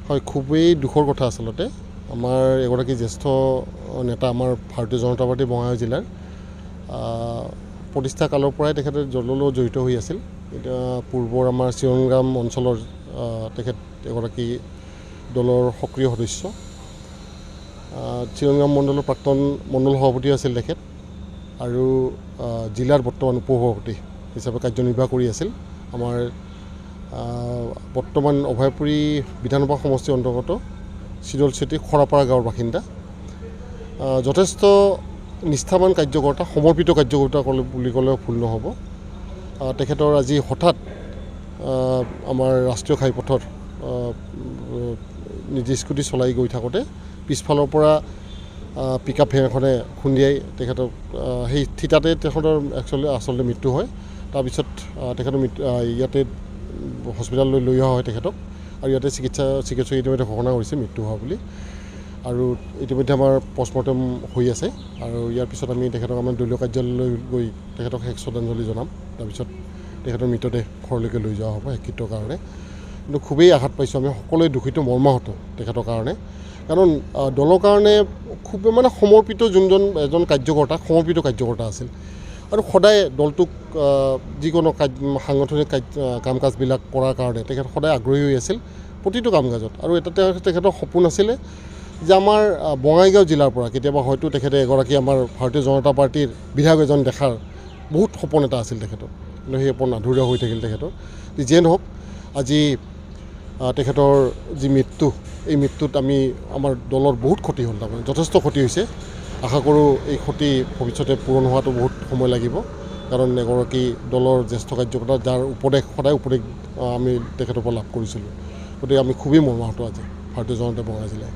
হয়, খুবেই দুখৰ কথা আচলতে। আমাৰ এগৰাকী জ্যেষ্ঠ নেতা আমাৰ ভাৰতীয় জনতা পাৰ্টি বঙাইগাঁও জিলাৰ প্ৰতিষ্ঠা কালৰ পৰাই তেখেতে দলৰ লগত জড়িত হৈ আছিল। এতিয়া পূৰ্বৰ আমাৰ চিৰংগ্ৰাম অঞ্চলৰ তেখেত এগৰাকী দলৰ সক্ৰিয় সদস্য। চিৰংগ্ৰাম মণ্ডলৰ প্ৰাক্তন মণ্ডল সভাপতি আছিল তেখেত আৰু জিলাৰ বৰ্তমান উপসভাপতি হিচাপে কাৰ্যনিৰ্বাহ কৰি আছিল। আমাৰ বৰ্তমান অভয়পুৰী বিধানসভা সমষ্টিৰ অন্তৰ্গত চিৰলচেতি খৰাপাৰা গাঁৱৰ বাসিন্দা। যথেষ্ট নিষ্ঠাৱান কাৰ্যকৰ্তা, সমৰ্পিত কাৰ্যকৰ্তা বুলি ক'লেও ভুল নহ'ব। তেখেতৰ আজি হঠাৎ আমাৰ ৰাষ্ট্ৰীয় ঘাইপথত নিজে স্কুটি চলাই গৈ থাকোঁতে পিছফালৰ পৰা পিকআপ ভেন এখনে খুন্দিয়াই তেখেতক সেই থিতাতে তেখেতৰ আচলতে মৃত্যু হয়। তাৰপিছত তেখেতৰ ইয়াতে হস্পিটাললৈ লৈ অহা হয় তেখেতক, আৰু ইয়াতে চিকিৎসকে ইতিমধ্যে ঘোষণা কৰিছে মৃত্যু হোৱা বুলি। আৰু ইতিমধ্যে আমাৰ পষ্টমৰ্টেম হৈ আছে, আৰু ইয়াৰ পিছত আমি তেখেতক আমাৰ দলীয় কাৰ্যালয়লৈ গৈ তেখেতক শেষ শ্ৰদ্ধাঞ্জলি জনাম। তাৰপিছত তেখেতৰ মৃতদেহ ঘৰলৈকে লৈ যোৱা হ'ব শেষকৃত্যৰ কাৰণে। কিন্তু খুবেই আঘাত পাইছোঁ আমি, সকলোৱে দুখিত, মৰ্মাহত তেখেতৰ কাৰণে। কাৰণ দলৰ কাৰণে খুবেই সমৰ্পিত যোনজন এজন কাৰ্যকৰ্তা, সমৰ্পিত কাৰ্যকৰ্তা আছিল, আৰু সদায় দলটোক যিকোনো সাংগঠনিক কাম কাজবিলাক কৰাৰ কাৰণে তেখেত সদায় আগ্ৰহী হৈ আছিল প্ৰতিটো কাম কাজত। আৰু এটা তেখেতৰ সপোন আছিলে যে আমাৰ বঙাইগাঁও জিলাৰ পৰা কেতিয়াবা হয়তো তেখেতে এগৰাকী আমাৰ ভাৰতীয় জনতা পাৰ্টীৰ বিধায়ক এজন দেখাৰ বহুত সপোন এটা আছিল তেখেতৰ, কিন্তু সেই সপোন আধৰুৱা হৈ থাকিল তেখেতৰ। যিয়ে নহওক, আজি তেখেতৰ যি মৃত্যু, এই মৃত্যুত আমাৰ দলৰ বহুত ক্ষতি হ'ল, তাৰমানে যথেষ্ট ক্ষতি হৈছে। আশা কৰোঁ এই ক্ষতি ভৱিষ্যতে পূৰণ হোৱাটো বহুত সময় লাগিব, কাৰণ এগৰাকী দলৰ জ্যেষ্ঠ কাৰ্যকৰ্তা যাৰ সদায় উপদেশ আমি তেখেতৰ পৰা লাভ কৰিছিলোঁ। গতিকে আমি খুবেই মৰ্মাহত আজি ভাৰতীয় জনতা বঙাইগাঁও জিলাই।